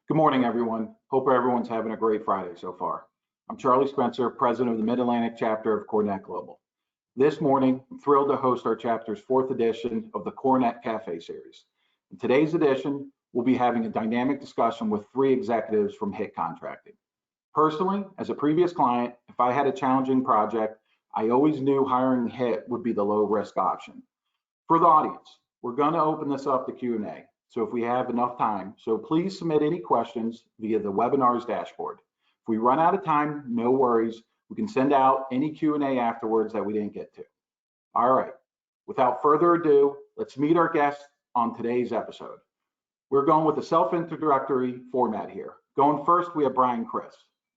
Good morning, everyone. Hope everyone's having a great Friday so far. I'm Charlie Spencer, president of the Mid-Atlantic chapter of CoreNet Global. This morning, I'm thrilled to host our chapter's 4th edition of the CoreNet Café series. In today's edition, we'll be having a dynamic discussion with 3 executives from HITT Contracting. Personally, as a previous client, if I had a challenging project, I always knew hiring HITT would be the low-risk option. For the audience, we're going to open this up to Q&A. So if we have enough time, so please submit any questions via the webinar's dashboard. If we run out of time, no worries. We can send out any Q&A afterwards that we didn't get to. All right, without further ado, let's meet our guests on today's episode. We're going with a self-introductory format here. Going first, we have Brian Chris.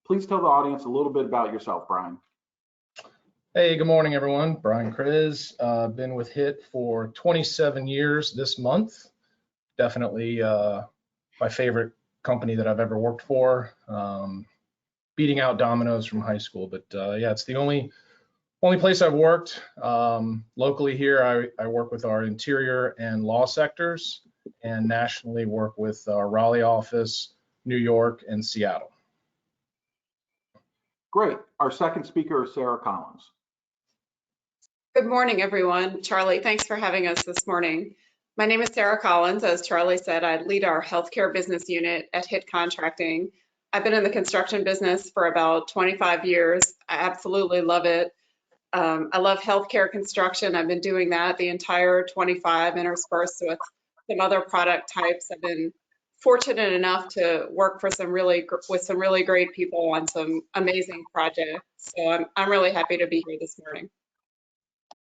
Please tell the audience a little bit about yourself, Brian. Hey, good morning, everyone. Brian Chris, been with HITT for 27 years this month. Definitely my favorite company that I've ever worked for, beating out Domino's from high school. But yeah, it's the only place I've worked. Locally here, I work with our interior and law sectors, and nationally work with our Raleigh office, New York, and Seattle. Great. Our second speaker is Sarah Collins. Good morning, everyone. Charlie, thanks for having us this morning. My name is Sarah Collins. As Charlie said, I lead our healthcare business unit at HITT Contracting. I've been in the construction business for about 25 years. I absolutely love it. I love healthcare construction. I've been doing that the entire 25, interspersed with some other product types. I've been fortunate enough to work for with some really great people on some amazing projects. So I'm really happy to be here this morning.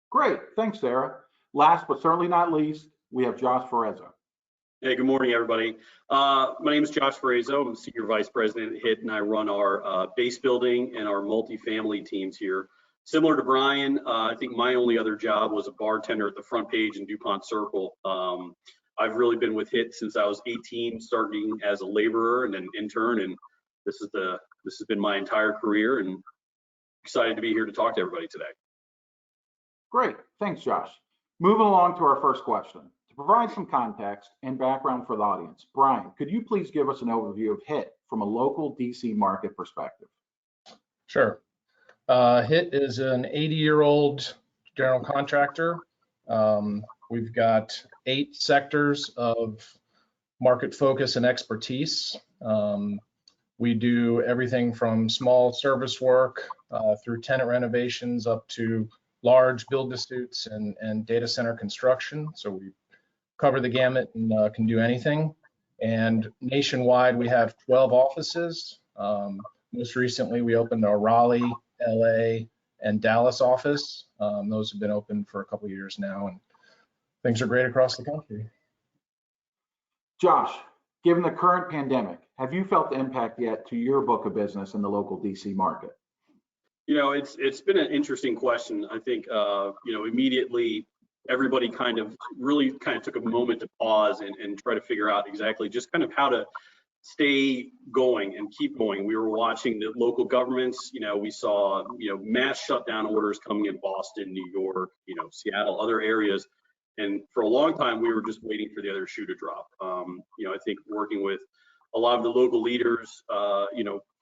Great. Thanks, Sarah. Last but certainly not least, we have Josh Ferezzo. Hey, good morning, everybody. My name is Josh Ferezzo. I'm Senior Vice President at HITT, and I run our base building and our multifamily teams here. Similar to Brian, I think my only other job was a bartender at the front page in DuPont Circle. I've really been with HITT since I was 18, starting as a laborer and an intern, and this has been my entire career, and excited to be here to talk to everybody today. Great. Thanks, Josh. Moving along to our first question. To provide some context and background for the audience, Brian, could you please give us an overview of HITT from a local DC market perspective? Sure. HITT is an 80-year-old general contractor. We've got 8 sectors of market focus and expertise. We do everything from small service work through tenant renovations up to large build-to-suits and data center construction. So we cover the gamut and can do anything. And nationwide, we have 12 offices. Most recently, we opened our Raleigh, LA, and Dallas office. Those have been open for a couple of years now, and things are great across the country. Josh, given the current pandemic, have you felt the impact yet to your book of business in the local DC market? You know, it's been an interesting question. I think, immediately everybody really took a moment to pause and try to figure out exactly just kind of how to stay going and keep going. We were watching the local governments, we saw, mass shutdown orders coming in Boston, New York, Seattle, other areas. And for a long time, we were just waiting for the other shoe to drop. I think working with a lot of the local leaders,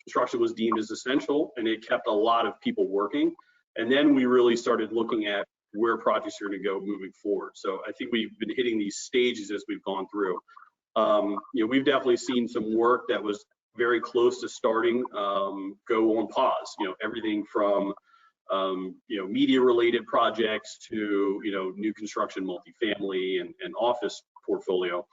construction was deemed as essential, and it kept a lot of people working. And then we really started looking at where projects are going to go moving forward. So I think we've been hitting these stages as we've gone through. We've definitely seen some work that was very close to starting go on pause. Everything from media-related projects to new construction, multifamily, and office portfolio.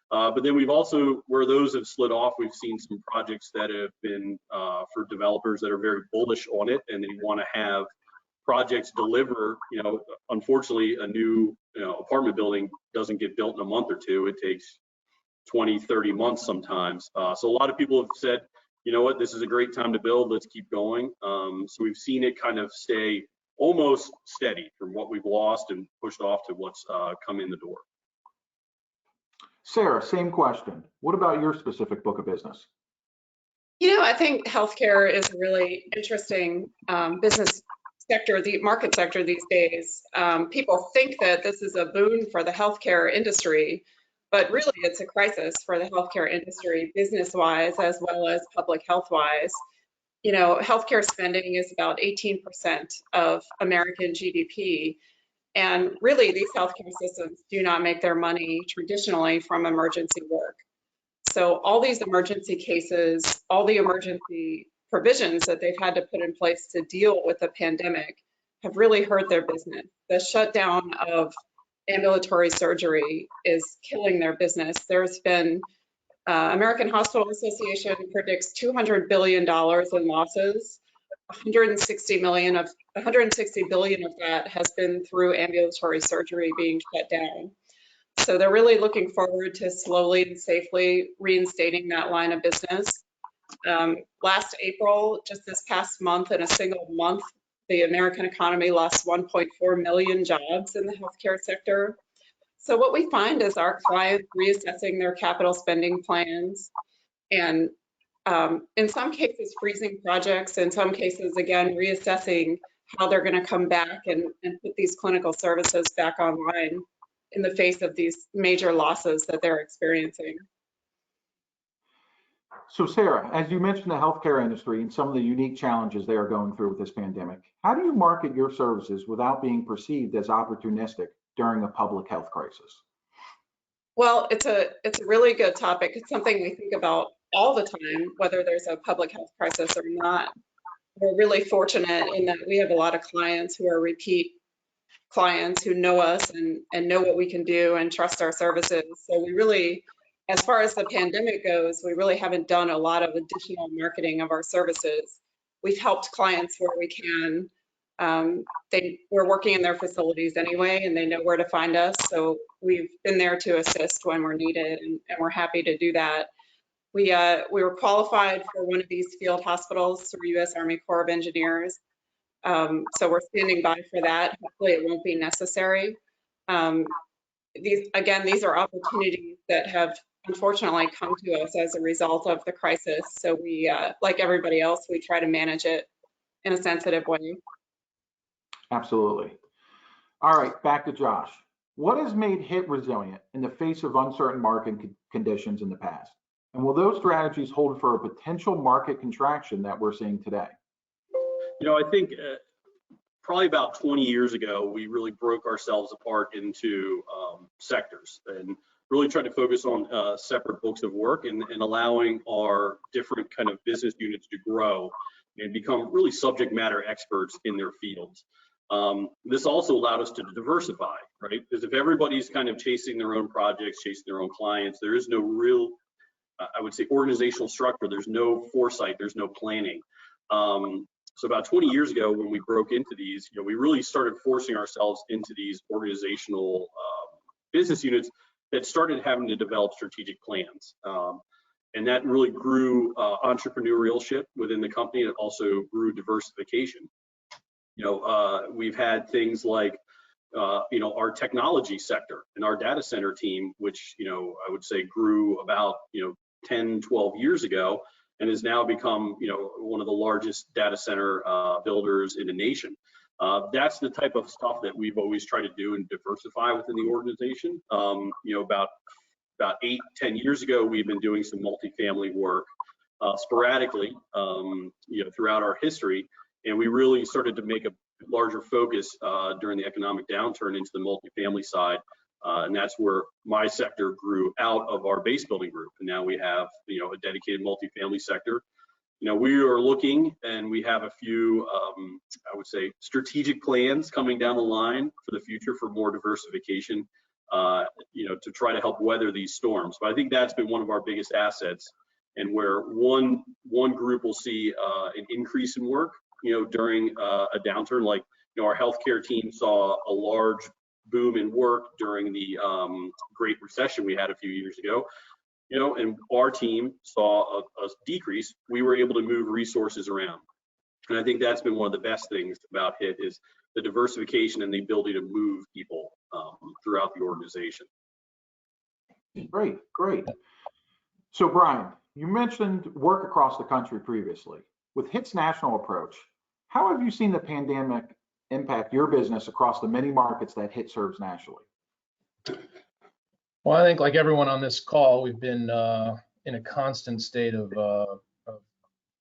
But then we've also, where those have slid off, we've seen some projects that have been for developers that are very bullish on it, and they want to have projects deliver. Unfortunately, a new apartment building doesn't get built in a month or two. It takes 20, 30 months sometimes. So a lot of people have said, you know what, this is a great time to build, let's keep going. So we've seen it kind of stay almost steady from what we've lost and pushed off to what's come in the door. Sarah, same question. What about your specific book of business? I think healthcare is a really interesting business sector, the market sector these days. People think that this is a boon for the healthcare industry, But really, it's a crisis for the healthcare industry, business-wise as well as public health-wise. You know, healthcare spending is about 18% of American GDP. And really, these healthcare systems do not make their money traditionally from emergency work. So all these emergency cases, all the emergency provisions that they've had to put in place to deal with the pandemic have really hurt their business. The shutdown of ambulatory surgery is killing their business. There's been American Hospital Association predicts $200 billion in losses. 160 billion of that has been through ambulatory surgery being shut down. So they're really looking forward to slowly and safely reinstating that line of business. Last April, just this past month, in a single month, the American economy lost 1.4 million jobs in the healthcare sector. So what we find is our clients reassessing their capital spending plans and in some cases freezing projects, in some cases, again, reassessing how they're going to come back and put these clinical services back online in the face of these major losses that they're experiencing. So Sarah, as you mentioned the healthcare industry and some of the unique challenges they are going through with this pandemic, how do you market your services without being perceived as opportunistic during a public health crisis? Well, it's a really good topic. It's something we think about all the time, whether there's a public health crisis or not. We're really fortunate in that we have a lot of clients who are repeat clients who know us and know what we can do and trust our services. So we really, as far as the pandemic goes, we really haven't done a lot of additional marketing of our services. We've helped clients where we can. We're working in their facilities anyway, and they know where to find us. So we've been there to assist when we're needed, and we're happy to do that. We were qualified for one of these field hospitals through U.S. Army Corps of Engineers. So we're standing by for that. Hopefully it won't be necessary. These are opportunities that have unfortunately come to us as a result of the crisis. So we, like everybody else, we try to manage it in a sensitive way. Absolutely. All right, back to Josh. What has made HITT resilient in the face of uncertain market conditions in the past? And will those strategies hold for a potential market contraction that we're seeing today? You know, I think probably about 20 years ago, we really broke ourselves apart into sectors and really tried to focus on separate books of work and allowing our different kind of business units to grow and become really subject matter experts in their fields. This also allowed us to diversify, right? Because if everybody's kind of chasing their own projects, chasing their own clients, there is no real, I would say, organizational structure. There's no foresight, there's no planning. So about 20 years ago, when we broke into these, you know, we really started forcing ourselves into these organizational business units that started having to develop strategic plans. And that really grew entrepreneurship within the company. It also grew diversification. You know, we've had things like, you know, our technology sector and our data center team, which, you know, I would say grew about, 10, 12 years ago, and has now become, one of the largest data center builders in the nation. That's the type of stuff that we've always tried to do and diversify within the organization. About 8, 10 years ago, we've been doing some multifamily work sporadically, throughout our history, and we really started to make a larger focus during the economic downturn into the multifamily side. And that's where my sector grew out of our base building group. And now we have, a dedicated multifamily sector. We are looking, and we have a few, I would say, strategic plans coming down the line for the future for more diversification, to try to help weather these storms. But I think that's been one of our biggest assets, and where one group will see an increase in work, during a downturn. Like, our healthcare team saw a large boom in work during the Great Recession we had a few years ago, and our team saw a decrease. We were able to move resources around. And I think that's been one of the best things about HITT is the diversification and the ability to move people throughout the organization. Great. So Brian, you mentioned work across the country previously. With HITT's national approach, how have you seen the pandemic impact your business across the many markets that HITT serves nationally? Well, I think like everyone on this call, we've been in a constant state of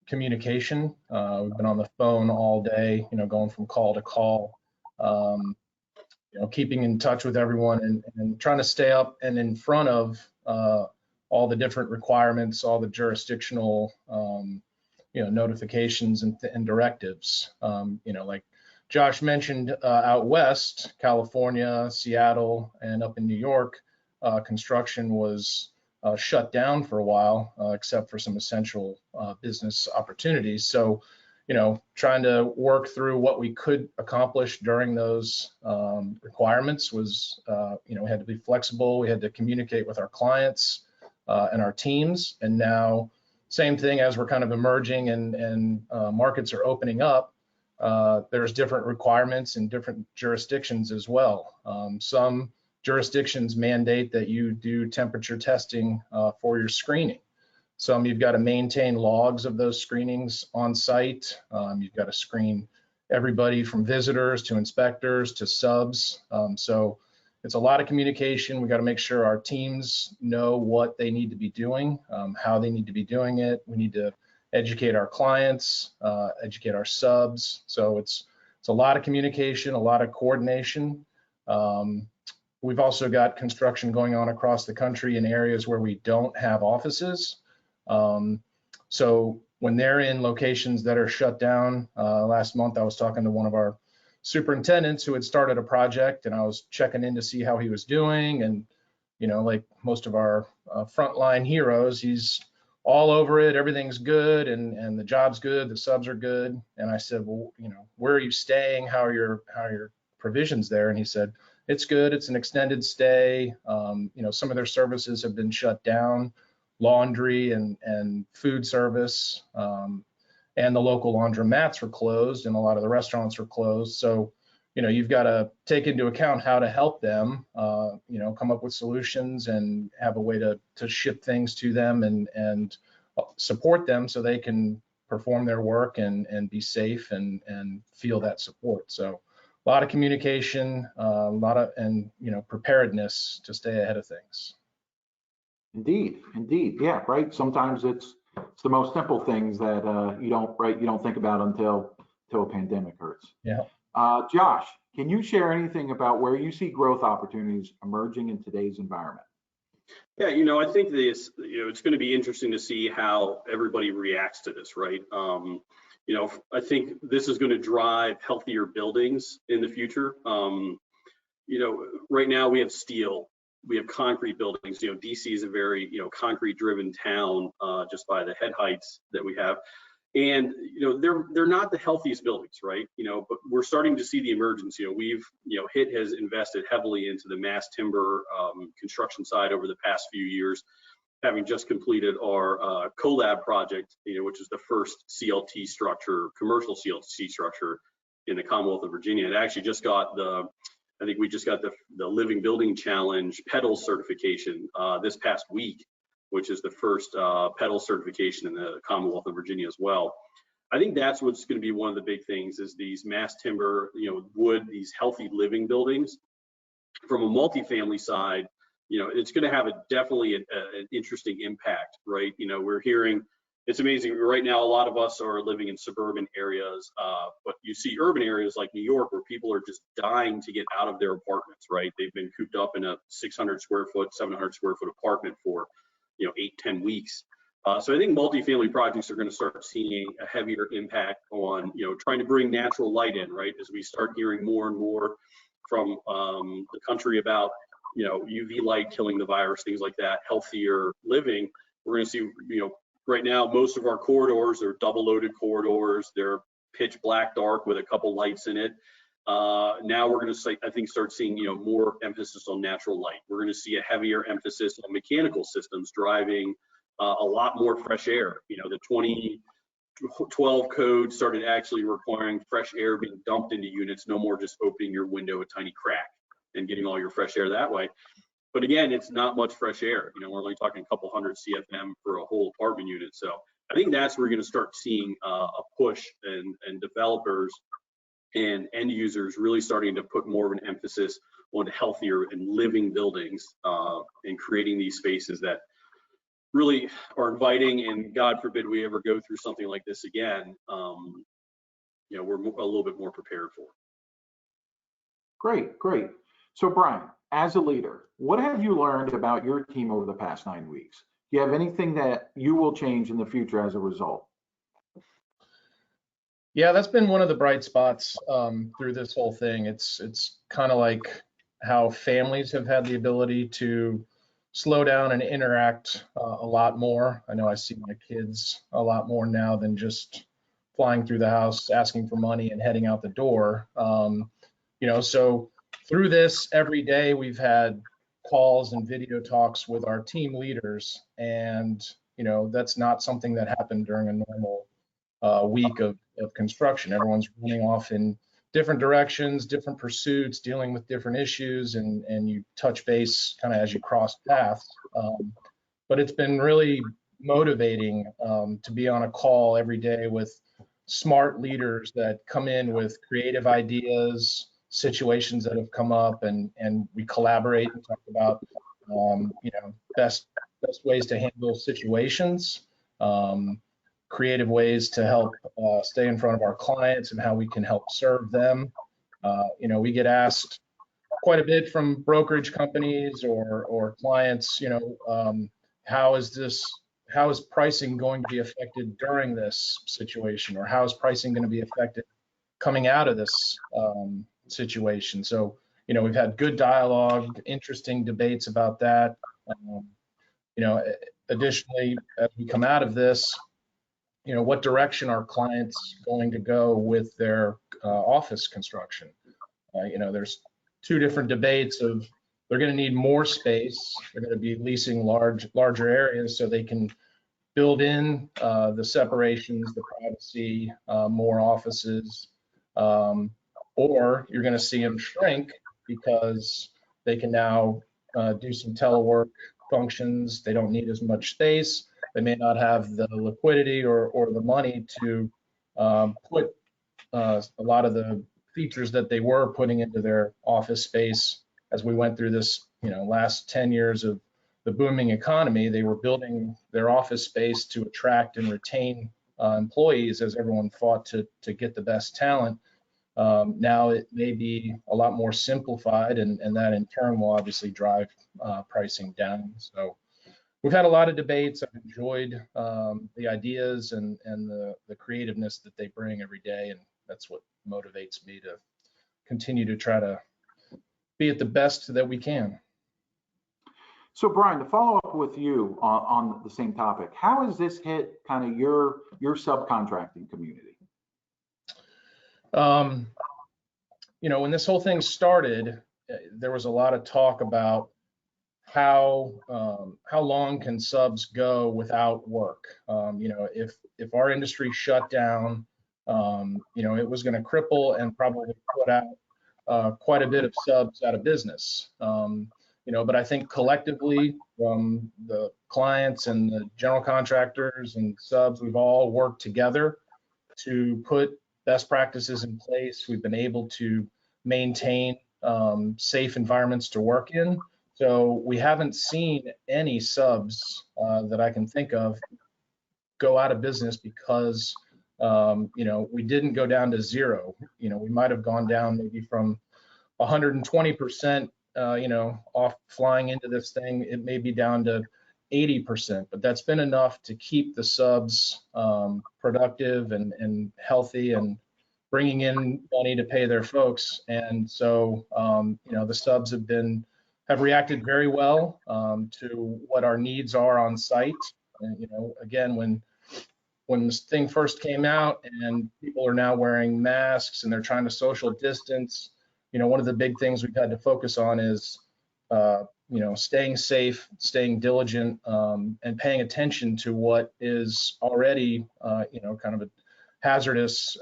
communication. We've been on the phone all day, going from call to call, keeping in touch with everyone and trying to stay up and in front of all the different requirements, all the jurisdictional, notifications and directives. Like Josh mentioned, out west, California, Seattle, and up in New York, construction was shut down for a while, except for some essential business opportunities. So, trying to work through what we could accomplish during those requirements was, we had to be flexible. We had to communicate with our clients and our teams. And now, same thing as we're kind of emerging and markets are opening up, there's different requirements in different jurisdictions as well. Some jurisdictions mandate that you do temperature testing for your screening. Some you've got to maintain logs of those screenings on site. You've got to screen everybody from visitors to inspectors to subs. So it's a lot of communication. We got to make sure our teams know what they need to be doing, how they need to be doing it. We need to educate our clients, educate our subs. So it's a lot of communication, a lot of coordination. We've also got construction going on across the country in areas where we don't have offices. So when they're in locations that are shut down, last month I was talking to one of our superintendents who had started a project, and I was checking in to see how he was doing. And, like most of our frontline heroes, he's all over it. Everything's good, and the job's good, the subs are good. And I said, well, where are you staying? How are your provisions there? And he said, it's good. It's an extended stay. Some of their services have been shut down, laundry and food service, and the local laundromats were closed, and a lot of the restaurants were closed. So, you've got to take into account how to help them, come up with solutions and have a way to ship things to them and support them so they can perform their work and be safe and feel that support. So a lot of communication, preparedness to stay ahead of things. Indeed. Yeah, right. Sometimes it's the most simple things that you don't think about until a pandemic hurts. Yeah. Josh, can you share anything about where you see growth opportunities emerging in today's environment? Yeah, I think this, it's going to be interesting to see how everybody reacts to this, right? I think this is going to drive healthier buildings in the future. Right now we have steel, we have concrete buildings. DC is a very, concrete-driven town just by the head heights that we have. And, they're not the healthiest buildings, right? But we're starting to see the emergence. HITT has invested heavily into the mass timber construction side over the past few years, having just completed our collab project, which is the first CLT structure, commercial CLT structure in the Commonwealth of Virginia. It actually just got I think we just got the Living Building Challenge PETAL certification this past week, which is the first PETAL certification in the Commonwealth of Virginia as well. I think that's what's going to be one of the big things is these mass timber, wood, these healthy living buildings. From a multifamily side, it's going to have definitely an interesting impact, right? We're hearing, it's amazing right now, a lot of us are living in suburban areas, but you see urban areas like New York where people are just dying to get out of their apartments, right? They've been cooped up in a 600 square foot, 700 square foot apartment for 8-10 weeks. So I think multifamily projects are going to start seeing a heavier impact on, trying to bring natural light in, right? As we start hearing more and more from the country about, UV light killing the virus, things like that, healthier living, we're going to see, right now, most of our corridors are double loaded corridors. They're pitch black dark with a couple lights in it. Now we're going to, I think, start seeing, more emphasis on natural light. We're going to see a heavier emphasis on mechanical systems driving a lot more fresh air. The 2012 code started actually requiring fresh air being dumped into units, no more just opening your window a tiny crack and getting all your fresh air that way. But again, it's not much fresh air. We're only talking a couple hundred CFM for a whole apartment unit. So I think that's where we're going to start seeing a push and developers and end users really starting to put more of an emphasis on healthier and living buildings, and creating these spaces that really are inviting, and God forbid we ever go through something like this again, we're a little bit more prepared for. Great, great. So Brian, as a leader, what have you learned about your team over the past 9 weeks? Do you have anything that you will change in the future as a result? Yeah, that's been one of the bright spots through this whole thing. It's kind of like how families have had the ability to slow down and interact a lot more. I know I see my kids a lot more now than just flying through the house, asking for money and heading out the door. So through this, every day we've had calls and video talks with our team leaders, and that's not something that happened during a normal week of construction. Everyone's running off in different directions, different pursuits, dealing with different issues, and you touch base kind of as you cross paths. But it's been really motivating to be on a call every day with smart leaders that come in with creative ideas, situations that have come up, and we collaborate and talk about best ways to handle situations, creative ways to help stay in front of our clients and how we can help serve them. We get asked quite a bit from brokerage companies or clients, how is pricing going to be affected during this situation, or how is pricing going to be affected coming out of this situation? So, we've had good dialogue, interesting debates about that. Additionally, as we come out of this, what direction are clients going to go with their office construction? There's two different debates of they're going to need more space. They're going to be leasing larger areas so they can build in the separations, the privacy, more offices, or you're going to see them shrink because they can now do some telework functions. They don't need as much space. They may not have the liquidity or the money to put a lot of the features that they were putting into their office space. As we went through this, last 10 years of the booming economy, they were building their office space to attract and retain employees as everyone fought to get the best talent. Now it may be a lot more simplified, and that in turn will obviously drive pricing down. So we've had a lot of debates. I've enjoyed the ideas and the creativeness that they bring every day, and that's what motivates me to continue to try to be at the best that we can. So Brian, to follow up with you on the same topic, how has this hit kind of your subcontracting community? When this whole thing started, there was a lot of talk about how long can subs go without work. If our industry shut down, it was going to cripple and probably put out quite a bit of subs out of business. But I think collectively, from the clients and the general contractors and subs, we've all worked together to put best practices in place. We've been able to maintain safe environments to work in. So we haven't seen any subs that I can think of go out of business because we didn't go down to zero. We might have gone down maybe from 120%, off flying into this thing. It may be down to 80%, but that's been enough to keep the subs productive and healthy and bringing in money to pay their folks. And so, the subs have reacted very well to what our needs are on site. And, again, when this thing first came out and people are now wearing masks and they're trying to social distance, one of the big things we've had to focus on is, staying safe, staying diligent, and paying attention to what is already, kind of a hazardous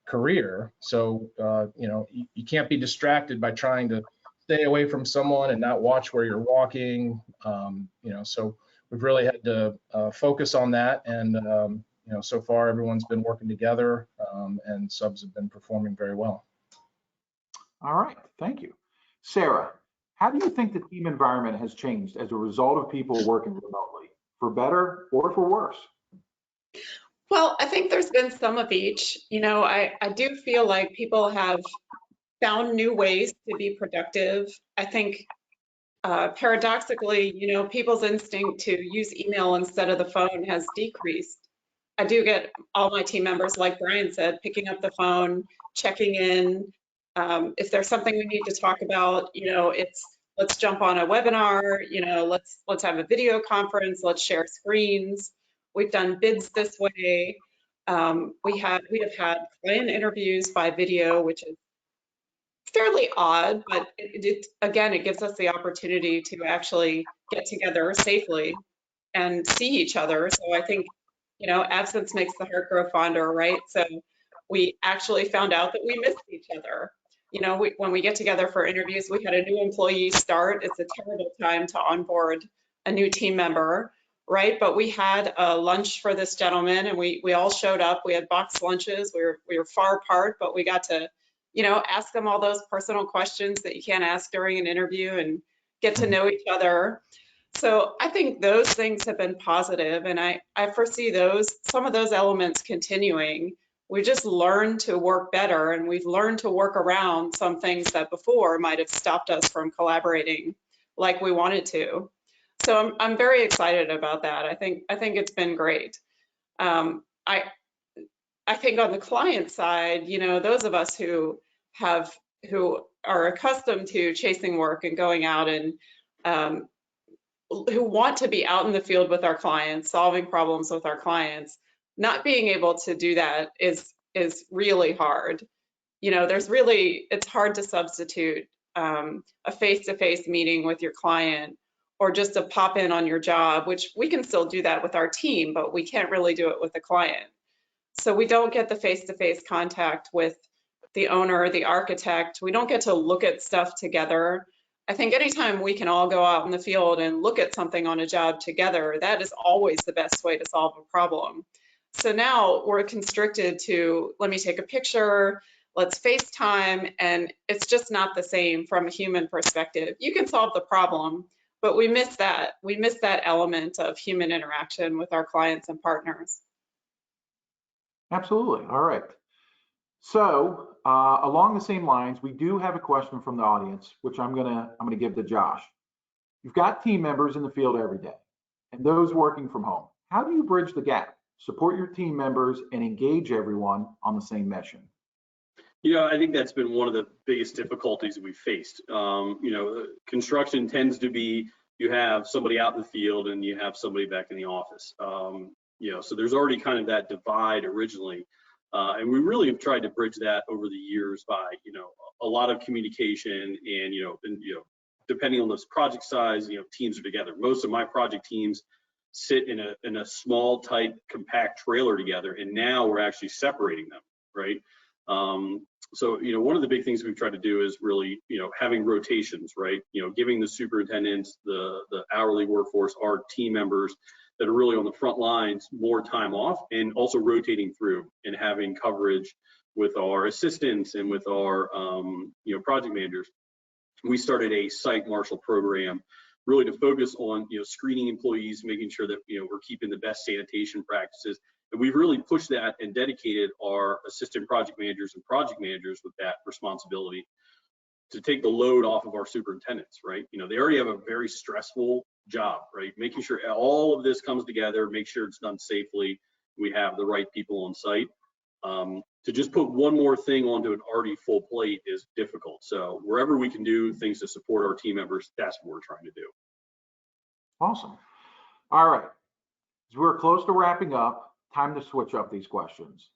career. So, you can't be distracted by trying to stay away from someone and not watch where you're walking. So we've really had to focus on that. And, so far everyone's been working together and subs have been performing very well. All right, thank you. Sarah, how do you think the team environment has changed as a result of people working remotely, for better or for worse? Well, I think there's been some of each. I do feel like people have found new ways to be productive. I think paradoxically, people's instinct to use email instead of the phone has decreased. I do get all my team members, like Brian said, picking up the phone, checking in. If there's something we need to talk about, it's let's jump on a webinar, let's have a video conference, let's share screens. We've done bids this way. We have had client interviews by video, which is fairly odd, but again, it gives us the opportunity to actually get together safely and see each other. So I think, absence makes the heart grow fonder, right? So we actually found out that we missed each other. When we get together for interviews, we had a new employee start. It's a terrible time to onboard a new team member, right? But we had a lunch for this gentleman, and we all showed up. We had boxed lunches. We were far apart, but we got to ask them all those personal questions that you can't ask during an interview and get to know each other. So I think those things have been positive, and I foresee some of those elements continuing. We just learned to work better, and we've learned to work around some things that before might have stopped us from collaborating like we wanted to. So I'm very excited about that. I think it's been great. I think on the client side, those of us who are accustomed to chasing work and going out and who want to be out in the field with our clients, solving problems with our clients, not being able to do that is really hard. It's hard to substitute a face-to-face meeting with your client or just to pop in on your job, which we can still do that with our team, but we can't really do it with the client. So we don't get the face-to-face contact with the owner, the architect. We don't get to look at stuff together. I think anytime we can all go out in the field and look at something on a job together, that is always the best way to solve a problem. So now we're constricted to, let me take a picture, let's FaceTime, and it's just not the same from a human perspective. You can solve the problem, but we miss that. We miss that element of human interaction with our clients and partners. Absolutely. All right. So along the same lines, we do have a question from the audience, which I'm gonna give to Josh. You've got team members in the field every day and those working from home. How do you bridge the gap, support your team members, and engage everyone on the same mission? I think that's been one of the biggest difficulties we've faced. Construction tends to be, you have somebody out in the field and you have somebody back in the office. So there's already kind of that divide originally. And we really have tried to bridge that over the years by, a lot of communication and, depending on this project size, teams are together. Most of my project teams sit in a small, tight, compact trailer together, and now we're actually separating them, right? So, one of the big things we've tried to do is really, having rotations, right? Giving the superintendents, the hourly workforce, our team members that are really on the front lines more time off, and also rotating through and having coverage with our assistants and with our project managers. We started a site marshal program really to focus on screening employees, making sure that we're keeping the best sanitation practices. And we've really pushed that and dedicated our assistant project managers and project managers with that responsibility to take the load off of our superintendents, right? They already have a very stressful job, right? Making sure all of this comes together, make sure it's done safely, we have the right people on site. To just put one more thing onto an already full plate is difficult. So wherever we can do things to support our team members, that's what we're trying to do. Awesome. All right. As we're close to wrapping up, time to switch up these questions.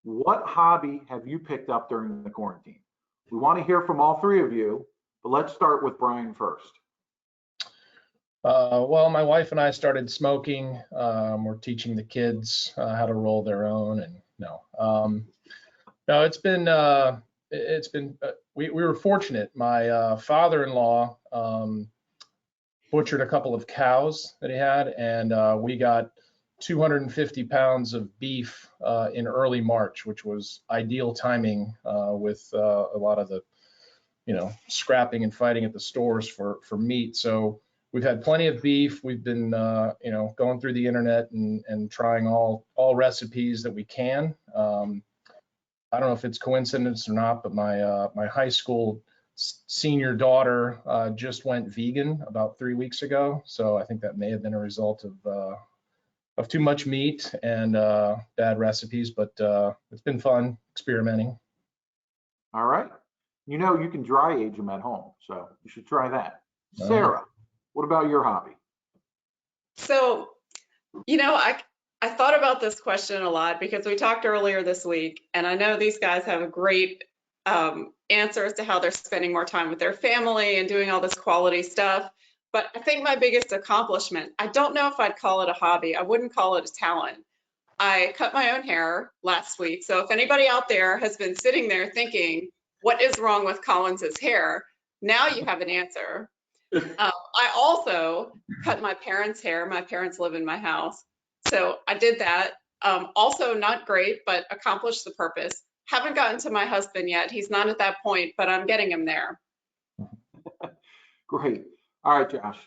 What hobby have you picked up during the quarantine? We want to hear from all three of you, but let's start with Brian first. Well, my wife and I started smoking. We're teaching the kids how to roll their own, and we were fortunate. My father-in-law butchered a couple of cows that he had, and we got 250 pounds of beef in early March, which was ideal timing with a lot of the scrapping and fighting at the stores for meat. So we've had plenty of beef. We've been, going through the internet and trying all recipes that we can. I don't know if it's coincidence or not, but my high school senior daughter just went vegan about 3 weeks ago. So I think that may have been a result of too much meat and bad recipes, but it's been fun experimenting. All right. You can dry age them at home, so you should try that. Sarah, what about your hobby? So, I thought about this question a lot because we talked earlier this week, and I know these guys have a great answer as to how they're spending more time with their family and doing all this quality stuff. But I think my biggest accomplishment, I don't know if I'd call it a hobby. I wouldn't call it a talent. I cut my own hair last week. So if anybody out there has been sitting there thinking, what is wrong with Collins's hair? Now you have an answer. I also cut my parents' hair. My parents live in my house. So I did that. Also not great, but accomplished the purpose. Haven't gotten to my husband yet. He's not at that point, but I'm getting him there. Great. All right, Josh.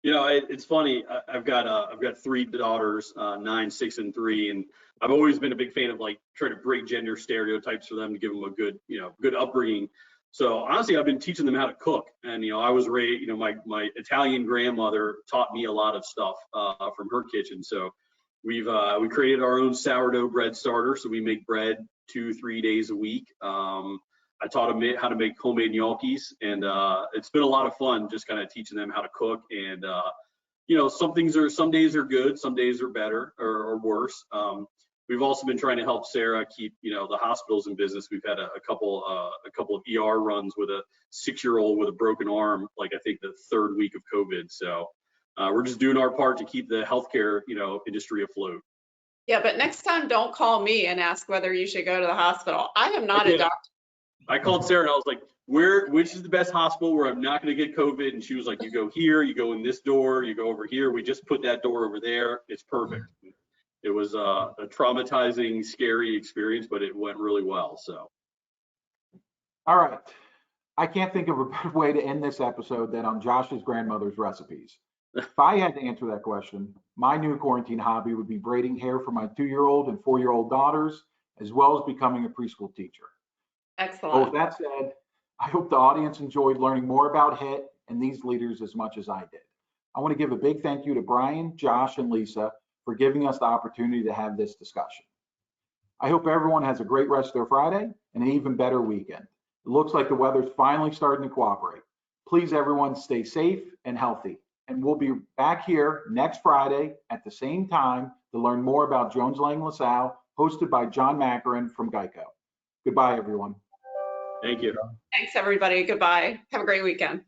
It's funny. I've got 3 daughters, 9, 6, and 3, and I've always been a big fan of trying to break gender stereotypes for them to give them a good upbringing. So honestly, I've been teaching them how to cook, and I was raised. My Italian grandmother taught me a lot of stuff from her kitchen. So we created our own sourdough bread starter. So we make bread 2-3 days a week. I taught them how to make homemade gnocchis, and it's been a lot of fun just kind of teaching them how to cook. And some days are good, some days are better or worse. We've also been trying to help Sarah keep the hospitals in business. We've had a couple of ER runs with a 6-year-old with a broken arm, I think the 3rd week of COVID. So we're just doing our part to keep the healthcare industry afloat. Yeah, but next time don't call me and ask whether you should go to the hospital. I am not a doctor. I called Sarah and I was like, which is the best hospital where I'm not going to get COVID? And she was like, you go here, you go in this door, you go over here. We just put that door over there. It's perfect. It was a traumatizing, scary experience, but it went really well. So. All right. I can't think of a better way to end this episode than on Josh's grandmother's recipes. If I had to answer that question, my new quarantine hobby would be braiding hair for my 2-year-old and 4-year-old daughters, as well as becoming a preschool teacher. Excellent. Well, with that said, I hope the audience enjoyed learning more about HITT and these leaders as much as I did. I want to give a big thank you to Brian, Josh, and Lisa for giving us the opportunity to have this discussion. I hope everyone has a great rest of their Friday and an even better weekend. It looks like the weather's finally starting to cooperate. Please, everyone, stay safe and healthy. And we'll be back here next Friday at the same time to learn more about Jones Lang LaSalle, hosted by John Macaron from Geico. Goodbye, everyone. Thank you. Thanks, everybody. Goodbye. Have a great weekend.